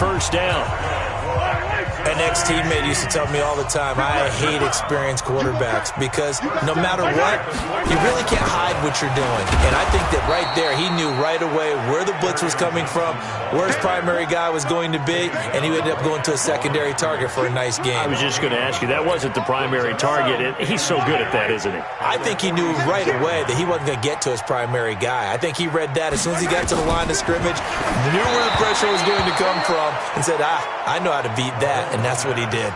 first down. An ex-teammate used to tell me all the time, I hate experienced quarterbacks because no matter what, you really can't hide what you're doing. And I think that right there, he knew right away where the blitz was coming from, where his primary guy was going to be, and he ended up going to a secondary target for a nice game. I was just going to ask you, that wasn't the primary target, and he's so good at that, isn't he? I think he knew right away that he wasn't going to get to his primary guy. I think he read that as soon as he got to the line of scrimmage, knew where the pressure was going to come from, and said, I know how to beat that, and that's what he did.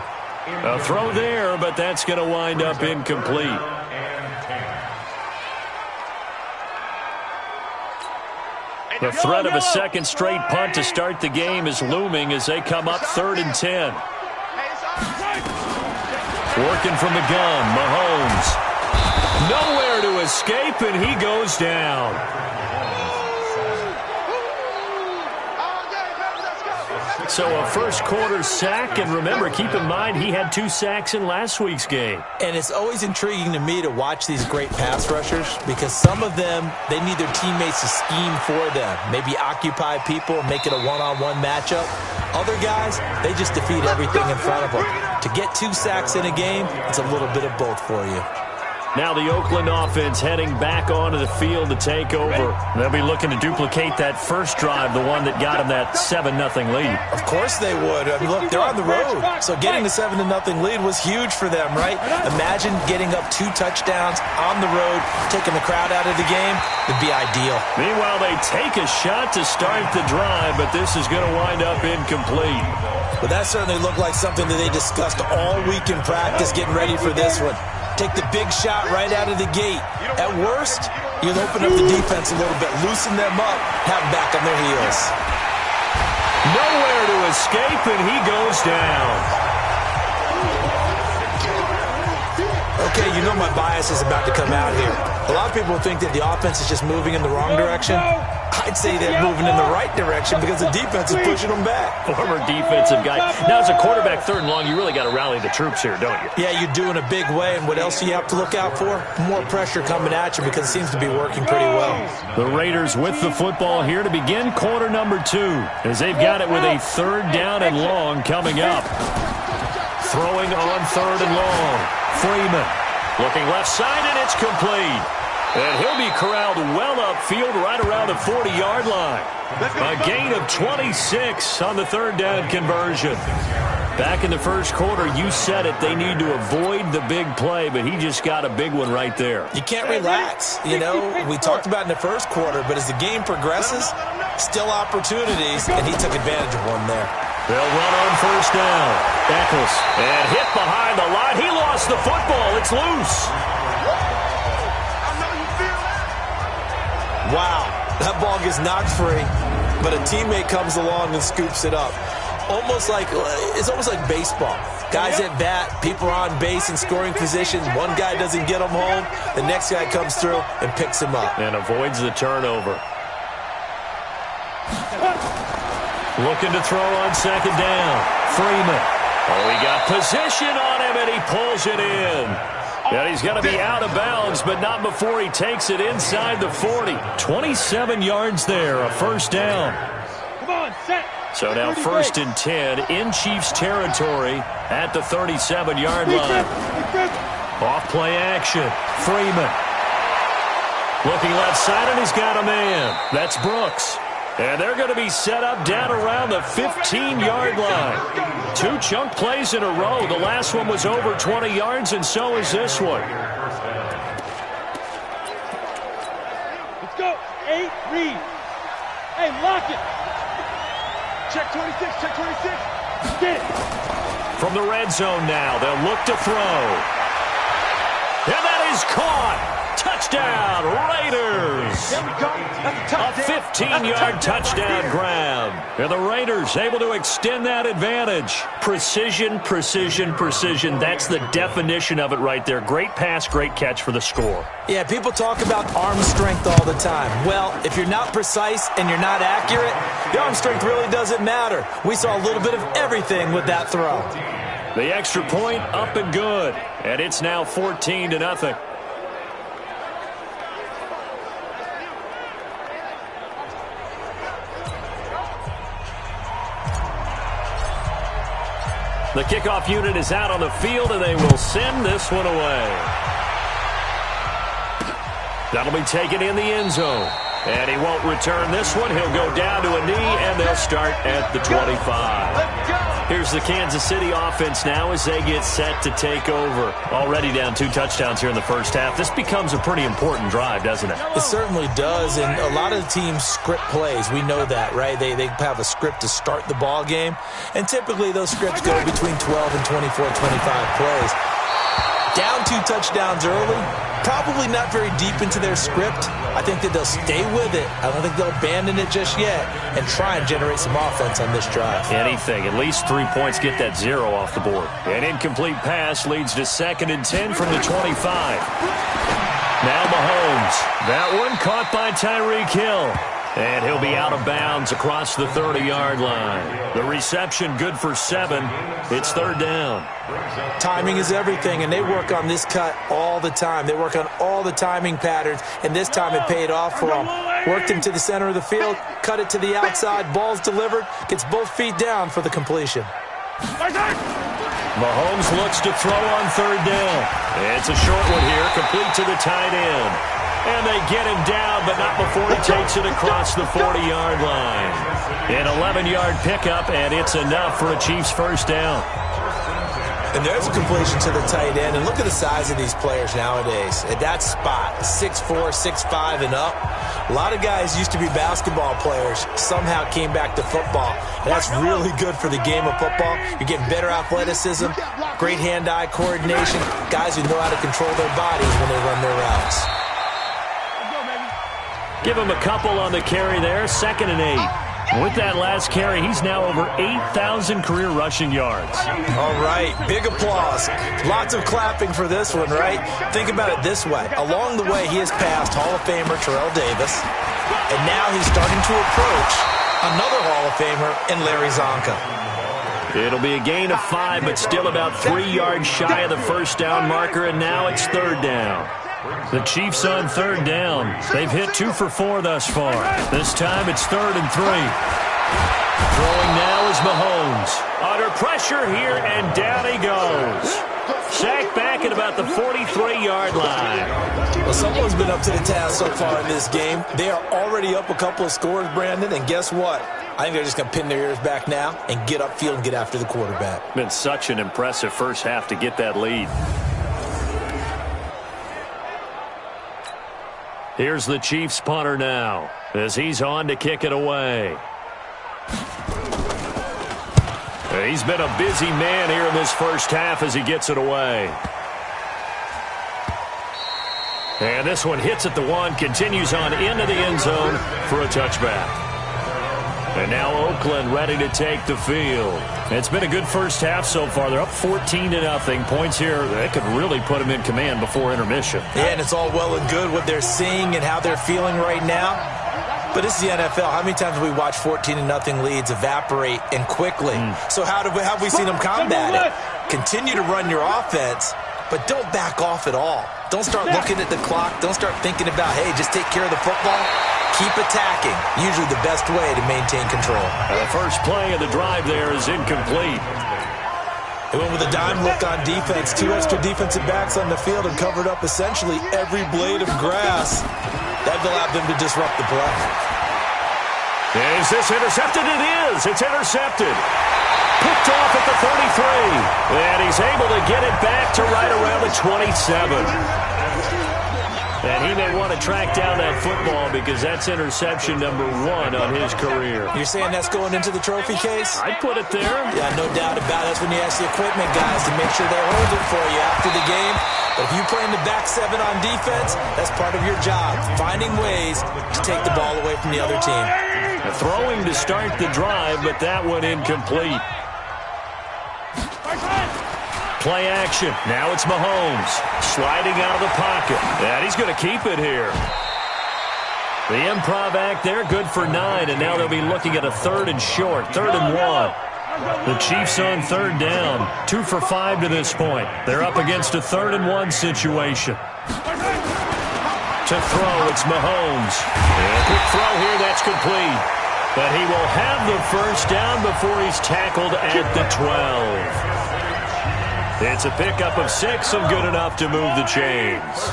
A throw there, but that's going to wind up incomplete. The threat of a second straight punt to start the game is looming as they come up 3rd and 10. Working from the gun, Mahomes. Nowhere to escape, and he goes down. So a first quarter sack, and remember, keep in mind, he had 2 sacks in last week's game. And it's always intriguing to me to watch these great pass rushers because some of them, they need their teammates to scheme for them, maybe occupy people and make it a one-on-one matchup. Other guys, they just defeat everything in front of them. To get 2 sacks in a game, it's a little bit of both for you. Now the Oakland offense heading back onto the field to take over. They'll be looking to duplicate that first drive, the one that got them that 7-0 lead. Of course they would. I mean, look, they're on the road. So getting the 7-0 lead was huge for them, right? Imagine getting up 2 touchdowns on the road, taking the crowd out of the game. It'd be ideal. Meanwhile, they take a shot to start the drive, but this is going to wind up incomplete. But that certainly looked like something that they discussed all week in practice, getting ready for this one. Take the big shot right out of the gate. At worst, you'll open up the defense a little bit, loosen them up, have them back on their heels. Nowhere to escape, and he goes down. Okay, you know my bias is about to come out here. A lot of people think that the offense is just moving in the wrong direction. I'd say they're moving in the right direction because the defense is pushing them back. Former defensive guy. Now, as a quarterback 3rd and long, you really got to rally the troops here, don't you? Yeah, you do in a big way. And what else do you have to look out for? More pressure coming at you because it seems to be working pretty well. The Raiders with the football here to begin quarter number 2 as they've got it with a 3rd down and long coming up. Throwing on 3rd and long. Freeman looking left side, and it's complete. And he'll be corralled well upfield right around the 40-yard line. A gain of 26 on the 3rd down conversion. Back in the first quarter, you said it, they need to avoid the big play, but he just got a big one right there. You can't relax. You know, we talked about in the first quarter, but as the game progresses, still opportunities, and he took advantage of one there. They'll run on 1st down. Eccles, and hit behind the line. He lost the football. It's loose. Wow, that ball gets knocked free, but a teammate comes along and scoops it up. It's almost like baseball. Guys at bat, people are on base in scoring position. One guy doesn't get him home. The next guy comes through and picks him up. And avoids the turnover. Looking to throw on 2nd down. Freeman. Oh, he got position on him, and he pulls it in. And he's going to be out of bounds, but not before he takes it inside the 40. 27 yards there, a 1st down. Come on, set. So now 1st and 10 in Chiefs territory at the 37-yard line. Off play action. Freeman. Looking left side, and he's got a man. That's Brooks. And they're going to be set up down around the 15-yard line. 2 chunk plays in a row. The last one was over 20 yards, and so is this one. Let's go. 8, read. Hey, lock it. Check 26, check 26. Get it. From the red zone now, they'll look to throw. And that is caught. Touchdown, Raiders! There we go. That's a touchdown. A 15-yard touchdown grab. And the Raiders able to extend that advantage. Precision, precision, precision. That's the definition of it right there. Great pass, great catch for the score. Yeah, people talk about arm strength all the time. Well, if you're not precise and you're not accurate, the arm strength really doesn't matter. We saw a little bit of everything with that throw. The extra point up and good. And it's now 14-0. The kickoff unit is out on the field, and they will send this one away. That'll be taken in the end zone. And he won't return this one. He'll go down to a knee, and they'll start at the 25. Here's the Kansas City offense now as they get set to take over. Already down 2 touchdowns here in the first half. This becomes a pretty important drive, doesn't it? It certainly does, and a lot of the teams script plays. We know that, right? They have a script to start the ball game, and typically those scripts go between 12 and 24, 25 plays. Down 2 touchdowns early, probably not very deep into their script. I think that they'll stay with it. I don't think they'll abandon it just yet and try and generate some offense on this drive. Anything. At least 3 points get that 0 off the board. An incomplete pass leads to 2nd and 10 from the 25. Now Mahomes. That one caught by Tyreek Hill. And he'll be out of bounds across the 30-yard line. The reception good for 7. It's 3rd down. Timing is everything, and they work on this cut all the time. They work on all the timing patterns, and this time it paid off for them. Worked him to the center of the field, cut it to the outside, ball's delivered, gets both feet down for the completion. Mahomes looks to throw on 3rd down. It's a short one here, complete to the tight end. And they get him down, but not before he takes it across the 40-yard line. An 11-yard pickup, and it's enough for a Chiefs first down. And there's a completion to the tight end. And look at the size of these players nowadays. At that spot, 6'4", 6'5", and up. A lot of guys used to be basketball players, somehow came back to football. And that's really good for the game of football. You're getting better athleticism, great hand-eye coordination, guys who know how to control their bodies when they run their routes. Give him a couple on the carry there, 2nd and 8. With that last carry, he's now over 8,000 career rushing yards. All right, big applause. Lots of clapping for this one, right? Think about it this way. Along the way, he has passed Hall of Famer Terrell Davis, and now he's starting to approach another Hall of Famer in Larry Zonka. It'll be a gain of 5, but still about 3 yards shy of the first down marker, and now it's 3rd down. The Chiefs on 3rd down. They've hit 2 for 4 thus far. This time it's 3rd and 3. Throwing now is Mahomes. Under pressure here, and down he goes. Sacked back at about the 43-yard line. Well, someone's been up to the task so far in this game. They are already up a couple of scores, Brandon, and guess what? I think they're just going to pin their ears back now and get upfield and get after the quarterback. Been such an impressive first half to get that lead. Here's the Chiefs punter now as he's on to kick it away. He's been a busy man here in this first half as he gets it away. And this one hits at the 1, continues on into the end zone for a touchback. And now Oakland ready to take the field. It's been a good first half so far. They're up 14-0. Points here, they could really put them in command before intermission. Yeah, and it's all well and good what they're seeing and how they're feeling right now. But this is the NFL. How many times have we watched 14-0 leads evaporate and quickly? So how have we seen them combat it? Continue to run your offense, but don't back off at all. Don't start looking at the clock. Don't start thinking about, hey, just take care of the football. Keep attacking. Usually the best way to maintain control. The first play of the drive there is incomplete. They went with a dime look on defense. 2 extra defensive backs on the field and covered up essentially every blade of grass. That allowed them to disrupt the play. Is this intercepted? It is. It's intercepted. Picked off at the 33. And he's able to get it back to right around the 27. And he may want to track down that football because that's interception number 1 on his career. You're saying that's going into the trophy case? I'd put it there. Yeah, no doubt about it. That's when you ask the equipment guys to make sure they hold it for you after the game. But if you play in the back 7 on defense, that's part of your job, finding ways to take the ball away from the other team. Throwing to start the drive, but that one incomplete. Play action. Now it's Mahomes sliding out of the pocket. And he's going to keep it here. The improv act there, good for 9. And now they'll be looking at a 3rd and short, 3rd and 1. The Chiefs on 3rd down, 2 for 5 to this point. They're up against a 3rd and 1 situation. To throw, it's Mahomes. And a quick throw here, that's complete. But he will have the first down before he's tackled at the 12. It's a pickup of 6 and good enough to move the chains.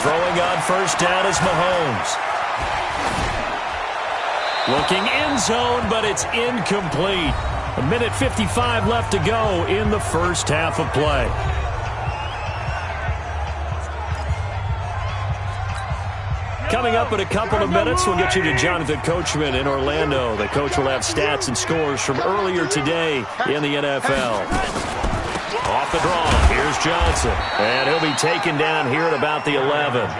Throwing on first down is Mahomes. Looking end zone, but it's incomplete. 1:55 left to go in the first half of play. Coming up in a couple of minutes, we'll get you to Jonathan Coachman in Orlando. The coach will have stats and scores from earlier today in the NFL. Off the draw, here's Johnson. And he'll be taken down here at about the 11.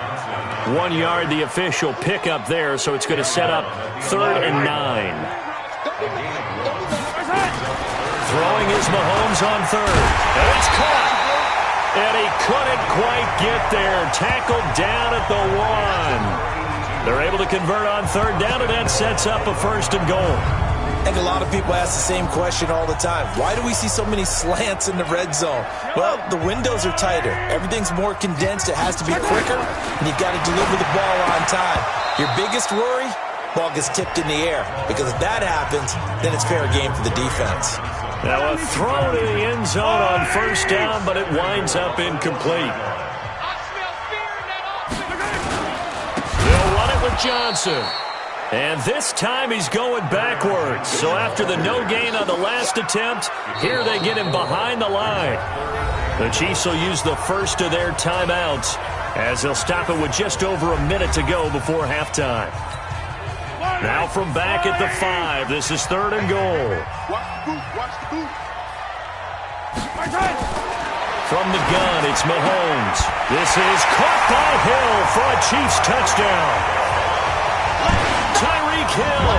1 yard, the official pickup there, so it's going to set up 3rd and 9. Throwing is Mahomes on 3rd. And it's caught. And he couldn't quite get there. Tackled down at the 1. They're able to convert on 3rd down, and that sets up a 1st and goal. I think a lot of people ask the same question all the time. Why do we see so many slants in the red zone? Well, the windows are tighter. Everything's more condensed. It has to be quicker, and you've got to deliver the ball on time. Your biggest worry? Ball gets tipped in the air, because if that happens, then it's fair game for the defense. Now a throw to the end zone on 1st down, but it winds up incomplete. They'll run it with Johnson. And this time he's going backwards. So after the no gain on the last attempt, here they get him behind the line. The Chiefs will use the first of their timeouts as they'll stop it with just over a minute to go before halftime. Now from back at the 5, this is 3rd and goal. From the gun, it's Mahomes. This is caught by Hill for a Chiefs touchdown. Tyreek Hill,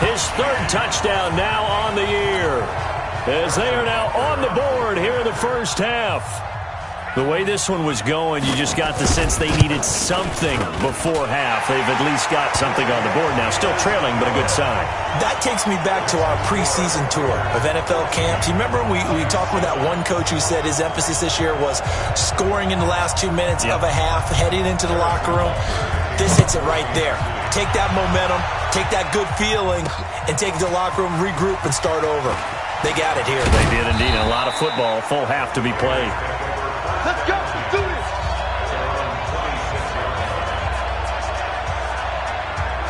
his 3rd touchdown now on the year, as they are now on the board here in the first half. The way this one was going, you just got the sense they needed something before half. They've at least got something on the board now. Still trailing, but a good sign. That takes me back to our preseason tour of NFL camps. You remember we talked with that one coach who said his emphasis this year was scoring in the last 2 minutes of a half, heading into the locker room. This hits it right there. Take that momentum, take that good feeling, and take it to the locker room, regroup, and start over. They got it here. They did indeed. A lot of football, full half to be played. Let's go. Let's do this.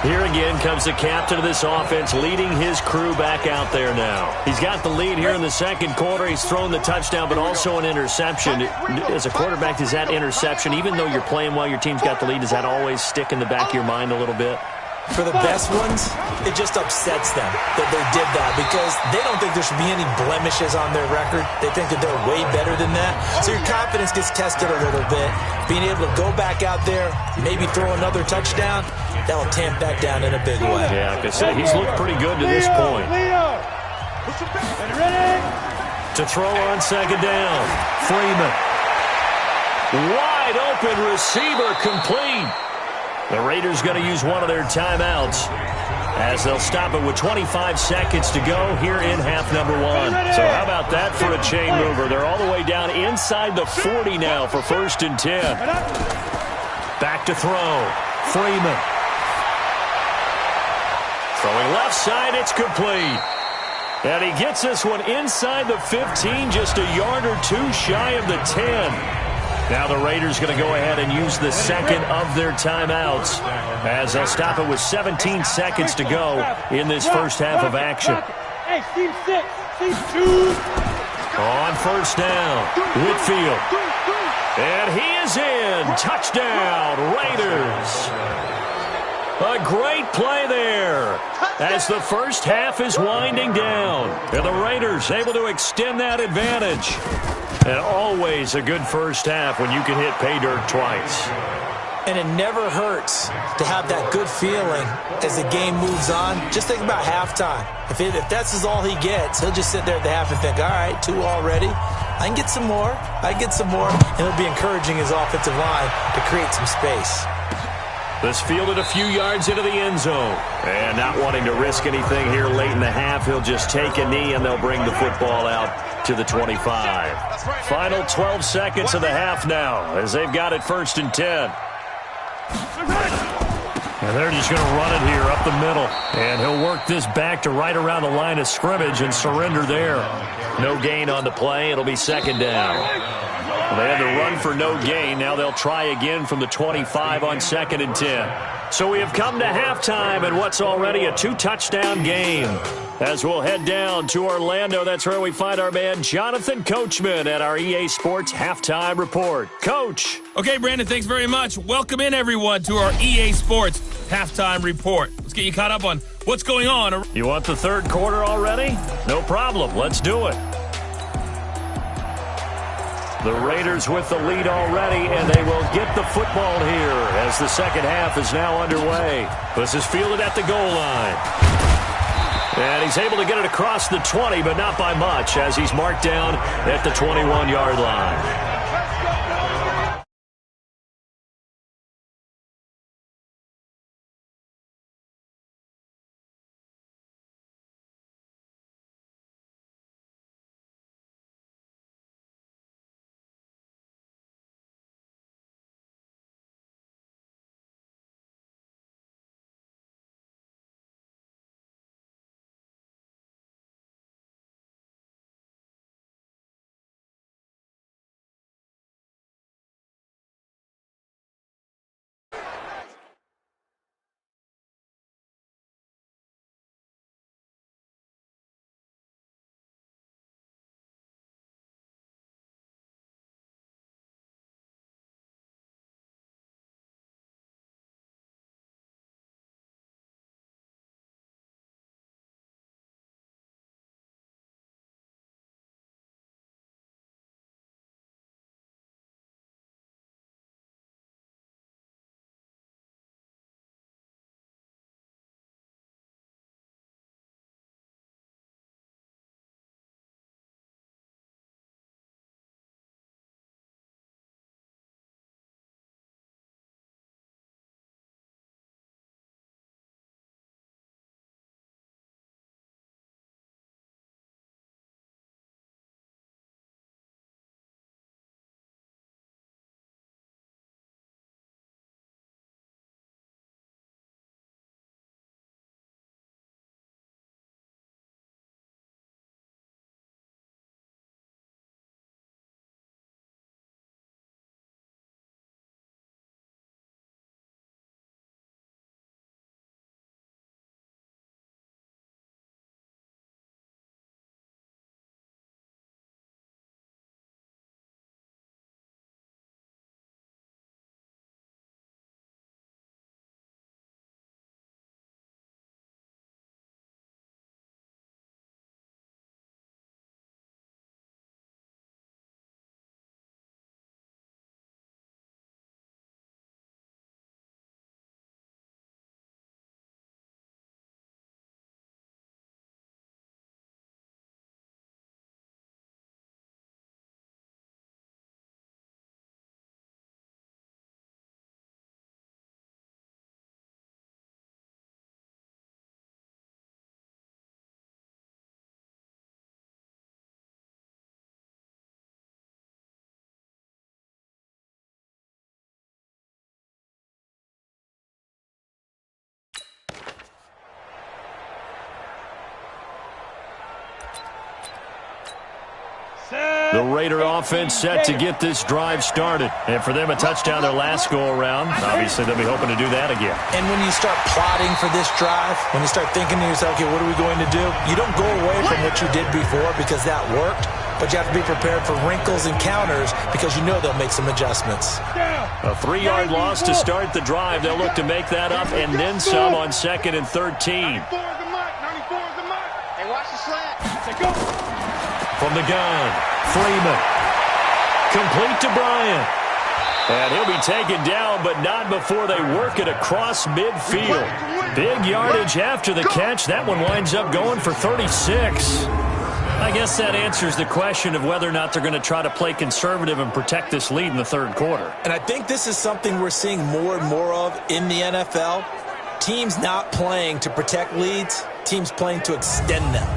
Here again comes the captain of this offense, leading his crew back out there now. He's got the lead here in the second quarter. He's thrown the touchdown, but also an interception. As a quarterback, does that interception, even though you're playing while your team's got the lead, does that always stick in the back of your mind a little bit? For the best ones, it just upsets them that they did that because they don't think there should be any blemishes on their record. They think that they're way better than that. So your confidence gets tested a little bit. Being able to go back out there, maybe throw another touchdown, that will tamp that down in a big way. Yeah, like I said, he's looked pretty good to this point. To throw on 2nd down, Freeman. Wide open receiver, complete. The Raiders going to use one of their timeouts as they'll stop it with 25 seconds to go here in half number 1. So how about that for a chain mover? They're all the way down inside the 40 now for 1st and 10. Back to throw. Freeman. Throwing left side, it's complete. And he gets this one inside the 15, just a yard or 2 shy of the 10. Now the Raiders going to go ahead and use the second of their timeouts as they'll stop it with 17 seconds to go in this first half of action. Hey, Steve 6, Steve 2. On 1st down, Whitfield. And he is in. Touchdown, Raiders. A great play there as the first half is winding down. And the Raiders able to extend that advantage. And always a good first half when you can hit pay dirt twice. And it never hurts to have that good feeling as the game moves on. Just think about halftime. If that's all he gets, he'll just sit there at the half and think, all right, 2 already. I can get some more. I can get some more. And he'll be encouraging his offensive line to create some space. This fielded a few yards into the end zone. And not wanting to risk anything here late in the half, he'll just take a knee and they'll bring the football out to the 25. Final 12 seconds of the half now as they've got it 1st and 10. And they're just going to run it here up the middle. And he'll work this back to right around the line of scrimmage and surrender there. No gain on the play. It'll be second down. Well, they had to run for no gain. Now they'll try again from the 25 on 2nd and 10. So we have come to halftime in what's already a 2-touchdown game. As we'll head down to Orlando, that's where we find our man Jonathan Coachman at our EA Sports Halftime Report. Coach. Okay, Brandon, thanks very much. Welcome in, everyone, to our EA Sports Halftime Report. Let's get you caught up on what's going on. You want the third quarter already? No problem. Let's do it. The Raiders with the lead already, and they will get the football here as the second half is now underway. This is fielded at the goal line. And he's able to get it across the 20, but not by much as he's marked down at the 21-yard line. The Raider offense set to get this drive started. And for them, a touchdown their last go-around. Obviously, they'll be hoping to do that again. And when you start plotting for this drive, when you start thinking to yourself, okay, what are we going to do? You don't go away from what you did before because that worked, but you have to be prepared for wrinkles and counters because you know they'll make some adjustments. A 3-yard loss to start the drive. They'll look to make that up and then some on 2nd and 13. Hey, watch the slant. Say go. From the gun, Freeman. Complete to Bryant. And he'll be taken down, but not before they work it across midfield. Big yardage after the catch. That one winds up going for 36. I guess that answers the question of whether or not they're going to try to play conservative and protect this lead in the third quarter. And I think this is something we're seeing more and more of in the NFL. Teams not playing to protect leads, teams playing to extend them.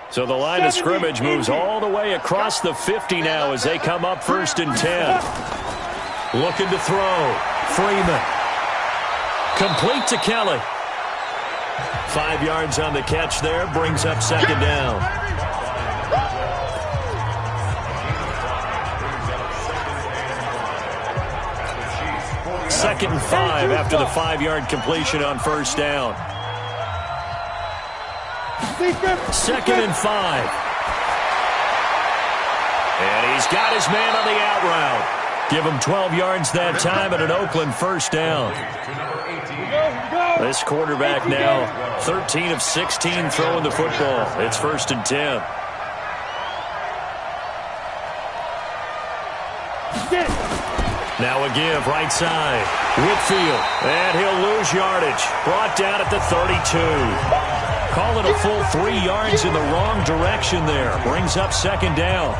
So the line of scrimmage moves all the way across the 50 now as they come up 1st and 10. Looking to throw. Freeman. Complete to Kelly. 5 yards on the catch there. Brings up 2nd down. Second and 5 after the 5-yard completion on 1st down. 2nd and 5. And he's got his man on the out route. Give him 12 yards that time and an Oakland 1st down. This quarterback now 13 of 16 throwing the football. It's 1st and 10. Now a give right side. Whitfield. And he'll lose yardage. Brought down at the 32. Call it a full 3 yards in the wrong direction there. Brings up 2nd down.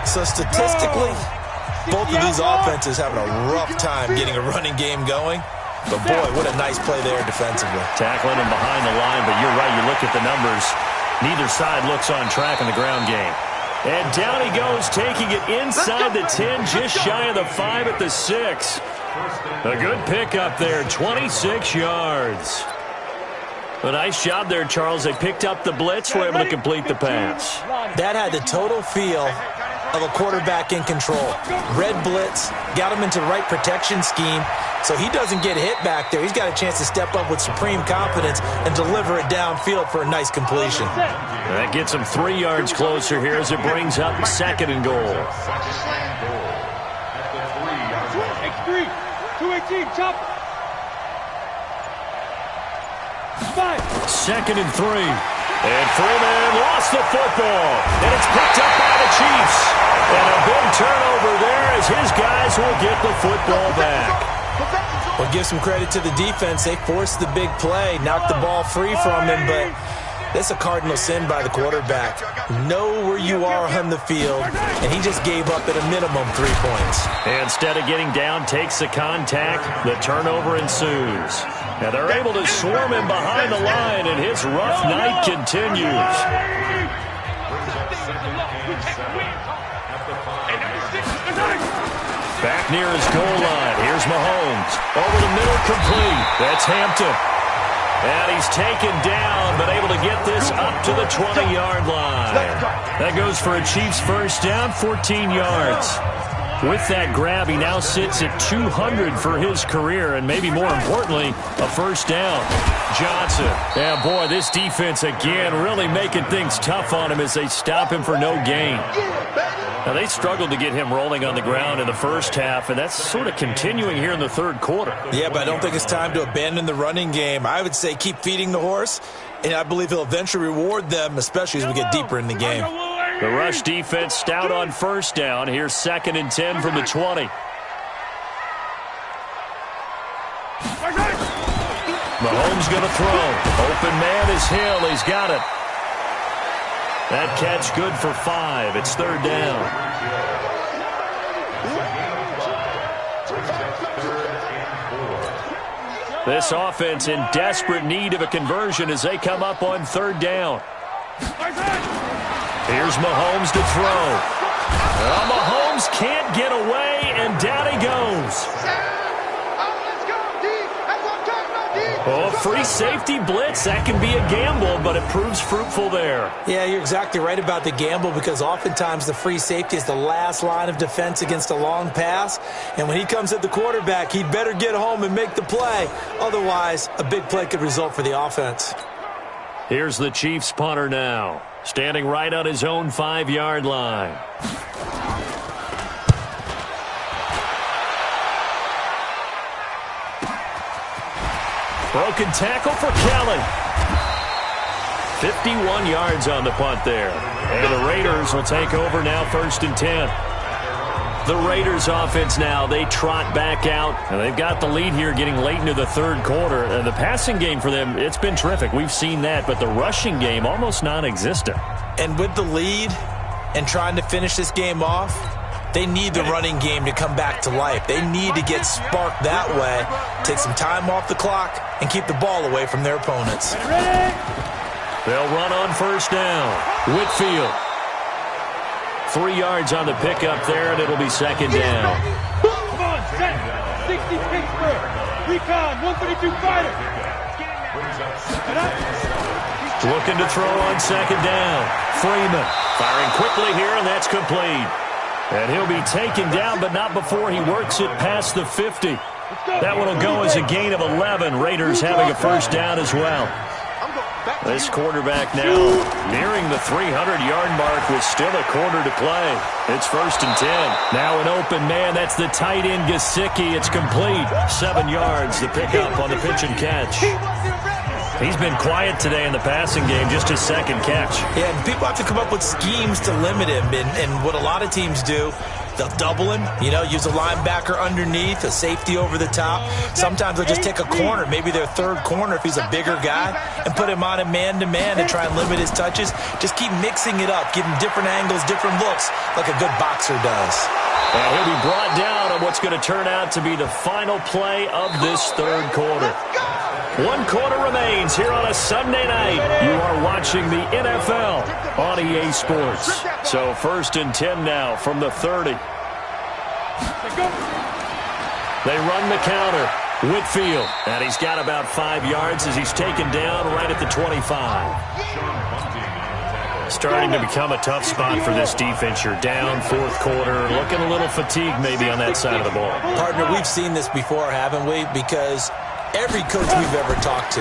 So statistically, both of these offenses having a rough time getting a running game going. But boy, what a nice play there defensively. Tackling him behind the line, but you're right. You look at the numbers. Neither side looks on track in the ground game. And down he goes, taking it inside the 10, just shy of the 5 at the 6. A good pickup there, 26 yards. A nice job there, Charles. They picked up the blitz, were able to complete the pass. That had the total feel of a quarterback in control. Red blitz, got him into the right protection scheme, so he doesn't get hit back there. He's got a chance to step up with supreme confidence and deliver it downfield for a nice completion. That gets him 3 yards closer here as it brings up 2nd and goal. X3, 218, chop. 2nd and 3. And Freeman lost the football. And it's picked up by the Chiefs. And a big turnover there as his guys will get the football back. Well, give some credit to the defense. They forced the big play, knocked the ball free from him, but that's a cardinal sin by the quarterback. Know where you are on the field, and he just gave up at a minimum 3 points. And instead of getting down, takes the contact. The turnover ensues. Now they're able to swarm him behind the line, and his rough night continues. Back near his goal line. Here's Mahomes. Over the middle, complete. That's Hampton. And he's taken down, but able to get this up to the 20-yard line. That goes for a Chiefs 1st down, 14 yards. With that grab, he now sits at 200 for his career, and maybe more importantly, a 1st down. Johnson. Yeah, boy, this defense again really making things tough on him as they stop him for no gain. Now, they struggled to get him rolling on the ground in the 1st half, and that's sort of continuing here in the 3rd quarter. Yeah, but I don't think it's time to abandon the running game. I would say keep feeding the horse, and I believe he'll eventually reward them, especially as we get deeper in the game. The rush defense stout on 1st down. Here's 2nd and 10 from the 20. Mahomes going to throw. Open man is Hill. He's got it. That catch good for 5. It's 3rd down. This offense in desperate need of a conversion as they come up on 3rd down. Here's Mahomes to throw. Mahomes can't get away, and down he goes. Oh, free safety blitz. That can be a gamble, but it proves fruitful there. Yeah, you're exactly right about the gamble because oftentimes the free safety is the last line of defense against a long pass. And when he comes at the quarterback, he'd better get home and make the play. Otherwise, a big play could result for the offense. Here's the Chiefs punter now, standing right on his own 5-yard line. Broken tackle for Kelly. 51 yards on the punt there. And the Raiders will take over now 1st and 10. The Raiders offense now, they trot back out. And they've got the lead here getting late into the 3rd quarter. And the passing game for them, it's been terrific. We've seen that. But the rushing game, almost non-existent. And with the lead and trying to finish this game off, they need the running game to come back to life. They need to get sparked that way, take some time off the clock, and keep the ball away from their opponents. They'll run on first down. Whitfield. 3 yards on the pickup there, and it'll be second down. Come on, set. 60 Pittsburgh. Recon, 132 fighter. Looking to throw on second down. Freeman firing quickly here, and that's complete. And he'll be taken down, but not before he works it past the 50. That one will go as a gain of 11. Raiders having a first down as well. This quarterback now nearing the 300-yard mark with still a quarter to play. It's first and 10. Now an open man. That's the tight end, Gesicki. It's complete. 7 yards. The pickup on the pitch and catch. He's been quiet today in the passing game, just his second catch. Yeah, and people have to come up with schemes to limit him. And what a lot of teams do, they'll double him, use a linebacker underneath, a safety over the top. Sometimes they'll just take a corner, maybe their third corner if he's a bigger guy, and put him on a man-to-man and try and limit his touches. Just keep mixing it up, give him different angles, different looks, like a good boxer does. And he'll be brought down on what's going to turn out to be the final play of this third quarter. 1 quarter remains here on a Sunday night. You are watching the NFL on EA Sports. So first and 10 now from the 30. They run the counter. Whitfield. And he's got about 5 yards as he's taken down right at the 25. Starting to become a tough spot for this defense. You're down fourth quarter. Looking a little fatigued maybe on that side of the ball. Partner, we've seen this before, haven't we? Because every coach we've ever talked to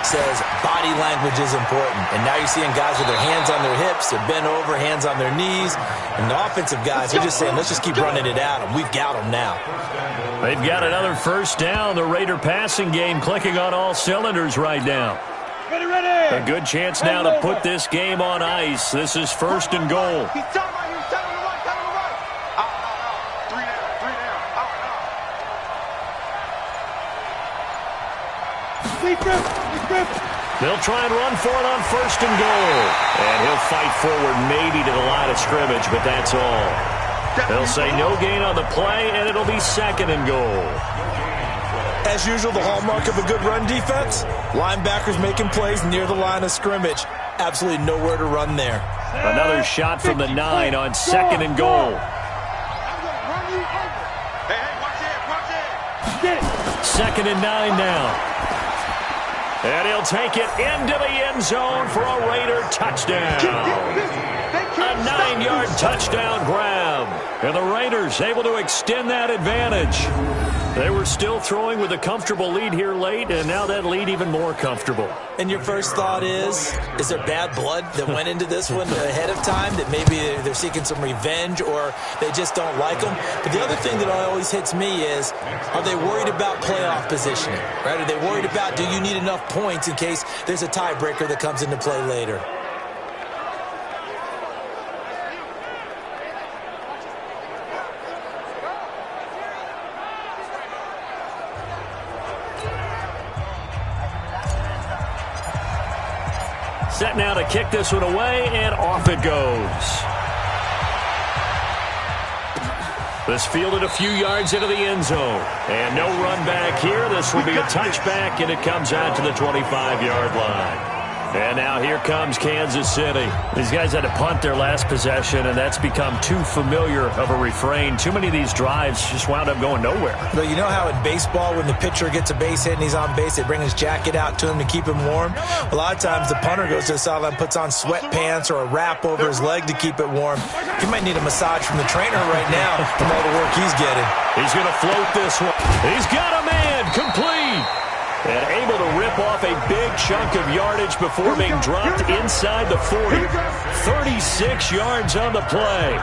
says body language is important. And now you're seeing guys with their hands on their hips, they're bent over, hands on their knees. And the offensive guys are just saying, let's just keep running it at them. We've got them now. They've got another first down. The Raider passing game clicking on all cylinders right now. Ready. A good chance now to put this game on ice. This is first and goal. He's telling him right. Out. 3 down. Out. They'll try and run for it on first and goal. And he'll fight forward maybe to the line of scrimmage, but that's all. They'll say no gain on the play, and it'll be second and goal. As usual, the hallmark of a good run defense, linebackers making plays near the line of scrimmage. Absolutely nowhere to run there. Another shot from the 9 on second and goal. Hey, watch it. Second and 9 now. And he'll take it into the end zone for a Raider touchdown. A 9-yard touchdown grab. And the Raiders able to extend that advantage. They were still throwing with a comfortable lead here late, and now that lead even more comfortable. And your first thought is there bad blood that went into this one ahead of time, that maybe they're seeking some revenge or they just don't like them? But the other thing that always hits me is, are they worried about playoff positioning? Right? Are they worried about, do you need enough points in case there's a tiebreaker that comes into play later? Set now to kick this one away, and off it goes. This fielded a few yards into the end zone. And no run back here. This will be a touchback, and it comes out to the 25-yard line. And now here comes Kansas City. These guys had to punt their last possession, and that's become too familiar of a refrain. Too many of these drives just wound up going nowhere. But you know how in baseball, when the pitcher gets a base hit and he's on base, they bring his jacket out to him to keep him warm? A lot of times the punter goes to the sideline, puts on sweatpants or a wrap over his leg to keep it warm. He might need a massage from the trainer right now from all the work he's getting. He's going to float this one. He's got a man, complete. And able to rip off a big chunk of yardage before being dropped inside the 40. 36 yards on the play.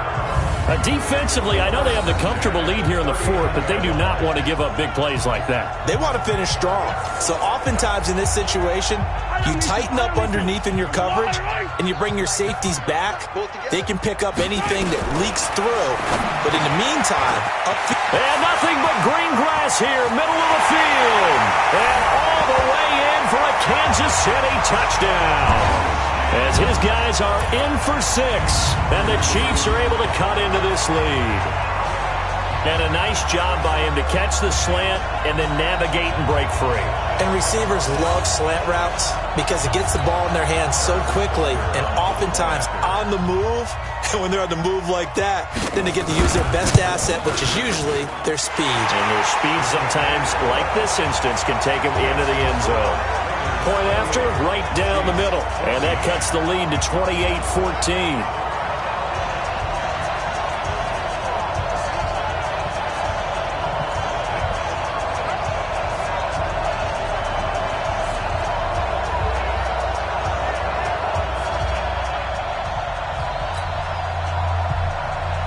Defensively, I know they have the comfortable lead here in the fourth, but they do not want to give up big plays like that. They want to finish strong. So oftentimes in this situation, you tighten up underneath in your coverage, and you bring your safeties back. They can pick up anything that leaks through. But in the meantime, and nothing but green grass here, middle of the field. And all the way in for a Kansas City touchdown. As his guys are in for 6, and the Chiefs are able to cut into this lead. And a nice job by him to catch the slant and then navigate and break free. And receivers love slant routes because it gets the ball in their hands so quickly and oftentimes on the move. And when they're on the move like that, then they get to use their best asset, which is usually their speed. And their speed sometimes, like this instance, can take them into the end zone. Point after, right down the middle. And that cuts the lead to 28-14.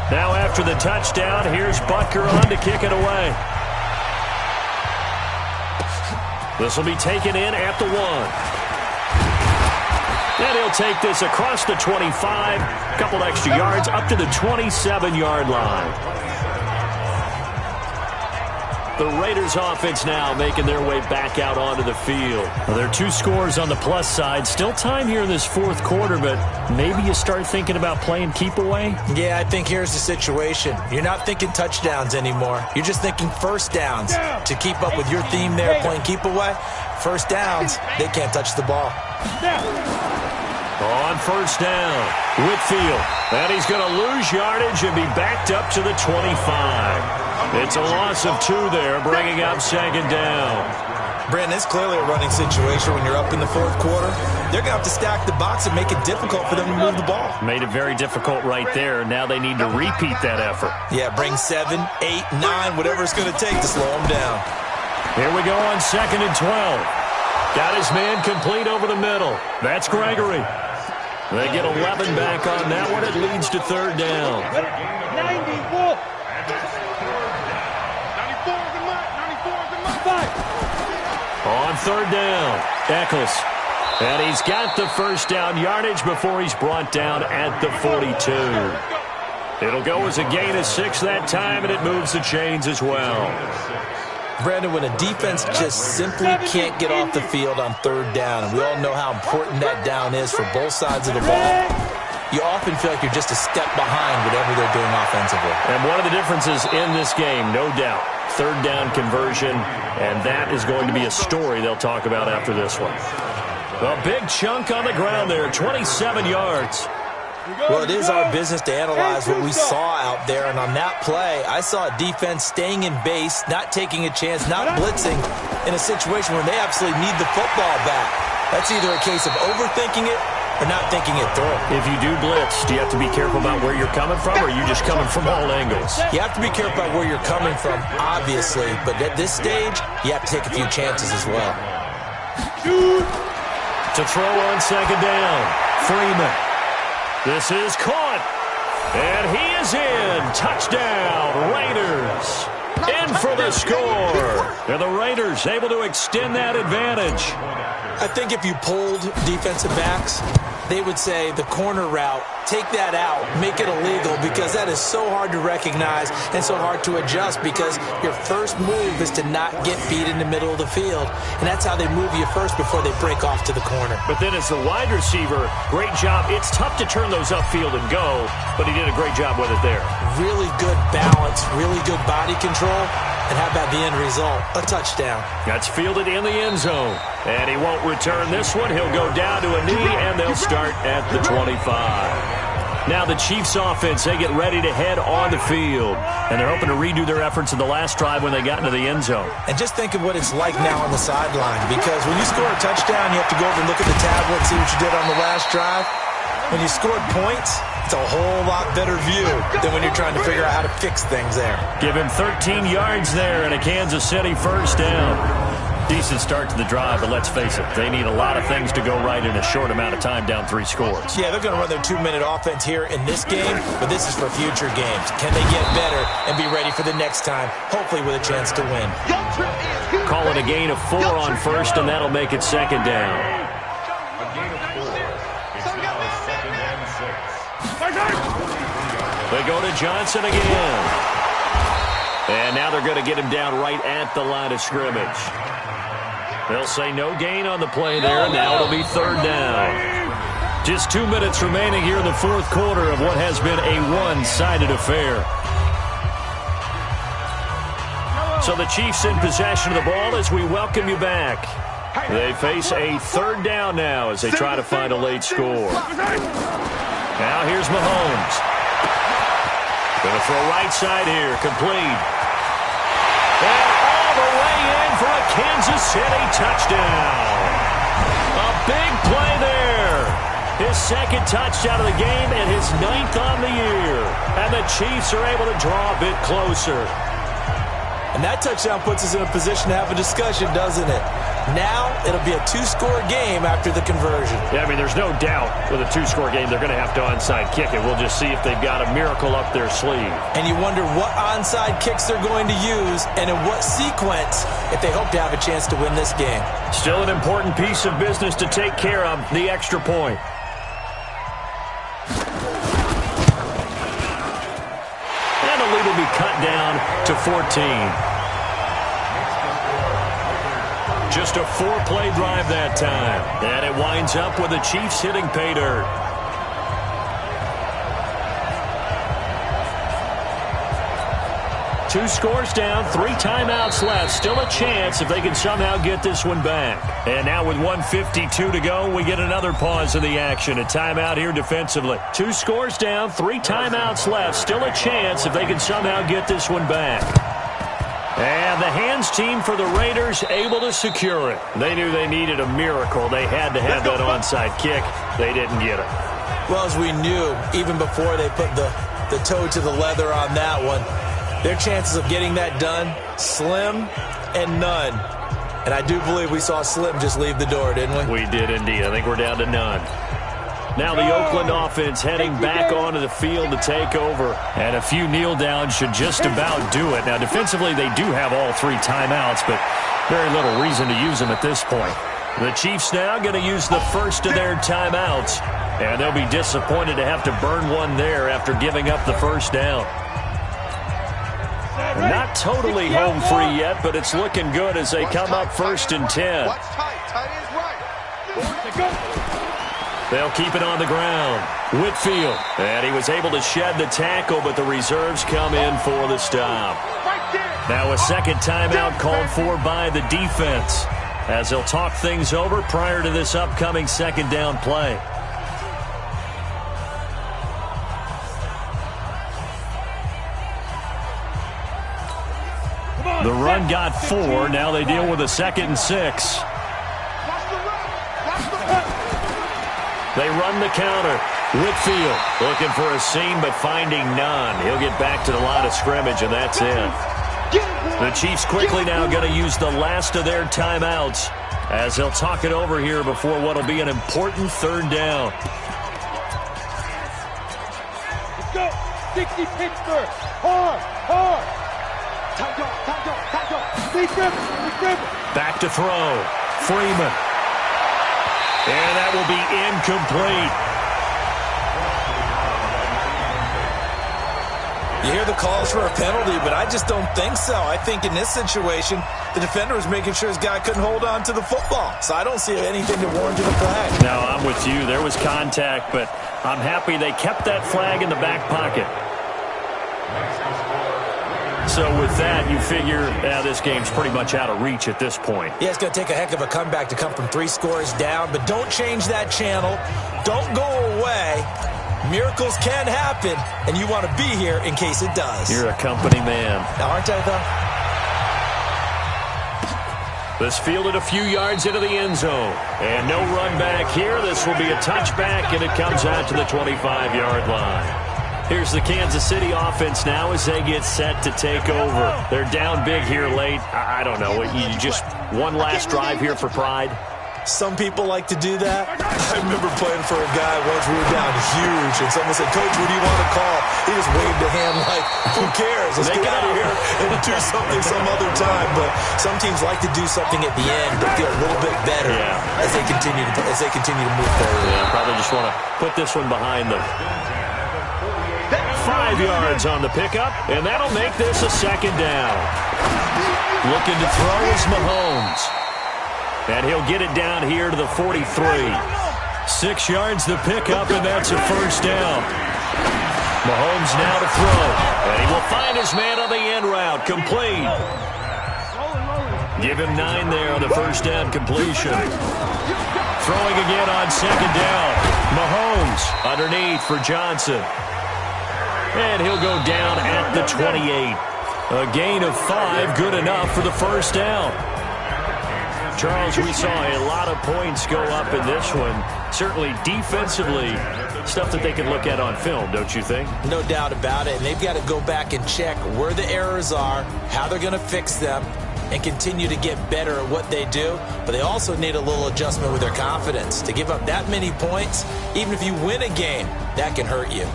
Now after the touchdown, here's Butker on to kick it away. This will be taken in at the 1. And he'll take this across the 25, a couple extra yards up to the 27-yard line. The Raiders offense now making their way back out onto the field. Well, there are 2 scores on the plus side. Still time here in this fourth quarter, but maybe you start thinking about playing keep away? Yeah, I think here's the situation. You're not thinking touchdowns anymore. You're just thinking first downs. To keep up with your theme there, playing keep away, first downs, they can't touch the ball. On first down, Whitfield. And he's going to lose yardage and be backed up to the 25. It's a loss of 2 there, bringing up second down. Brandon, it's clearly a running situation when you're up in the fourth quarter. They're going to have to stack the box and make it difficult for them to move the ball. Made it very difficult right there. Now they need to repeat that effort. Yeah, bring 7, 8, 9, whatever it's going to take to slow them down. Here we go on 2nd and 12. Got his man complete over the middle. That's Gregory. They get 11 back on that one. It leads to third down. 94. 94. On third down, Eccles. And he's got the first down yardage before he's brought down at the 42. It'll go as a gain of 6 that time, and it moves the chains as well. Brandon, when a defense just simply can't get off the field on third down, and we all know how important that down is for both sides of the ball, you often feel like you're just a step behind whatever they're doing offensively. And one of the differences in this game, no doubt, third down conversion, and that is going to be a story they'll talk about after this one. A big chunk on the ground there, 27 yards. Well, it is our business to analyze what we saw out there, and on that play, I saw a defense staying in base, not taking a chance, not blitzing in a situation where they absolutely need the football back. That's either a case of overthinking it or not thinking it through. If you do blitz, do you have to be careful about where you're coming from, or are you just coming from all angles? You have to be careful about where you're coming from, obviously, but at this stage, you have to take a few chances as well. To throw on second down, Freeman. This is caught, and he is in. Touchdown, Raiders. In for the score. And the Raiders able to extend that advantage. I think if you polled defensive backs, they would say the corner route, take that out, make it illegal, because that is so hard to recognize and so hard to adjust, because your first move is to not get beat in the middle of the field, and that's how they move you first before they break off to the corner. But then as the wide receiver, great job. It's tough to turn those upfield and go, but he did a great job with it there. Really good balance, really good body control, and how about the end result? A touchdown. That's fielded in the end zone. And he won't return this one. He'll go down to a knee, and they'll start at the 25. Now the Chiefs offense, they get ready to head on the field. And they're hoping to redo their efforts in the last drive when they got into the end zone. And just think of what it's like now on the sideline, because when you score a touchdown, you have to go over and look at the tablet and see what you did on the last drive. When you scored points, it's a whole lot better view than when you're trying to figure out how to fix things there. Give him 13 yards there and a Kansas City first down. Decent start to the drive, but let's face it, they need a lot of things to go right in a short amount of time, down 3 scores. Yeah, they're going to run their 2-minute offense here in this game, but this is for future games. Can they get better and be ready for the next time, hopefully with a chance to win? Call it a gain of 4 on first, and that'll make it second down. They go to Johnson again. And now they're going to get him down right at the line of scrimmage. They'll say no gain on the play there. Now it'll be third down. Just 2 minutes remaining here in the fourth quarter of what has been a one-sided affair. So the Chiefs in possession of the ball as we welcome you back. They face a third down now as they try to find a late score. Now here's Mahomes. Going to throw right side here, complete. And all the way in for a Kansas City touchdown. A big play there. His second touchdown of the game and his 9th on the year. And the Chiefs are able to draw a bit closer. And that touchdown puts us in a position to have a discussion, doesn't it? Now it'll be a 2-score game after the conversion. Yeah, I mean, there's no doubt with a 2-score game they're going to have to onside kick it. We'll just see if they've got a miracle up their sleeve. And you wonder what onside kicks they're going to use and in what sequence if they hope to have a chance to win this game. Still an important piece of business to take care of, the extra point. And the lead will be cut down to 14. Just a 4-play drive that time. And it winds up with the Chiefs hitting pay dirt. Two scores down, 3 timeouts left. Still a chance if they can somehow get this one back. And now with 1:52 to go, we get another pause of the action. A timeout here defensively. 2 scores down, 3 timeouts left. Still a chance if they can somehow get this one back. And the hands team for the Raiders able to secure it. They knew they needed a miracle. They had to have that onside kick. They didn't get it. Well, as we knew, even before they put the toe to the leather on that one, their chances of getting that done, slim and none. And I do believe we saw Slim just leave the door, didn't we? We did indeed. I think we're down to none. Now the Oakland offense heading back onto the field to take over. And a few kneel downs should just about do it. Now defensively they do have all 3 timeouts, but very little reason to use them at this point. The Chiefs now going to use the first of their timeouts. And they'll be disappointed to have to burn one there after giving up the first down. Not totally home free yet, but it's looking good as they come up 1st and 10. They'll keep it on the ground. Whitfield. And he was able to shed the tackle, but the reserves come in for the stop. Now a second timeout called for by the defense as they'll talk things over prior to this upcoming second down play. The run got 4. Now they deal with a 2nd and 6. They run the counter. Whitfield looking for a seam but finding none. He'll get back to the line of scrimmage, and that's it. The Chiefs quickly now going to use the last of their timeouts as they'll talk it over here before what will be an important 3rd down. Let's go. 60 Pittsburgh. Hard. Back to throw. Freeman. And that will be incomplete. You hear the calls for a penalty, but I just don't think so. I think in this situation, the defender was making sure his guy couldn't hold on to the football. So I don't see anything to warrant a flag. No, I'm with you. There was contact, but I'm happy they kept that flag in the back pocket. So with that, you figure this game's pretty much out of reach at this point. Yeah, it's going to take a heck of a comeback to come from 3 scores down, but don't change that channel. Don't go away. Miracles can happen, and you want to be here in case it does. You're a company man. Aren't I, though? This fielded a few yards into the end zone. And no run back here. This will be a touchback, and it comes out to the 25-yard line. Here's the Kansas City offense now as they get set to take over. They're down big here late. I don't know. You just one last drive here for pride? Some people like to do that. I remember playing for a guy once. We were down huge, and someone said, "Coach, what do you want to call?" He just waved a hand like, "Who cares? Let's get out of here and do something some other time." But some teams like to do something at the end to feel a little bit better as they continue to move forward. Yeah, probably just want to put this one behind them. 5 yards on the pickup, and that'll make this a 2nd down. Looking to throw is Mahomes. And he'll get it down here to the 43. 6 yards the pickup, and that's a 1st down. Mahomes now to throw. And he will find his man on the end route. Complete. Give him 9 there on the first down completion. Throwing again on second down. Mahomes underneath for Johnson. And he'll go down at the 28. A gain of 5, good enough for the first down. Charles, we saw a lot of points go up in this one. Certainly defensively, stuff that they can look at on film, don't you think? No doubt about it. And they've got to go back and check where the errors are, how they're going to fix them, and continue to get better at what they do. But they also need a little adjustment with their confidence. To give up that many points, even if you win a game, that can hurt you.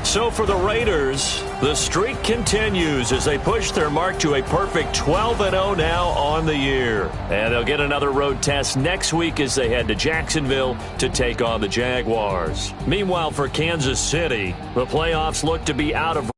So for the Raiders, the streak continues as they push their mark to a perfect 12-0 now on the year. And they'll get another road test next week as they head to Jacksonville to take on the Jaguars. Meanwhile, for Kansas City, the playoffs look to be out of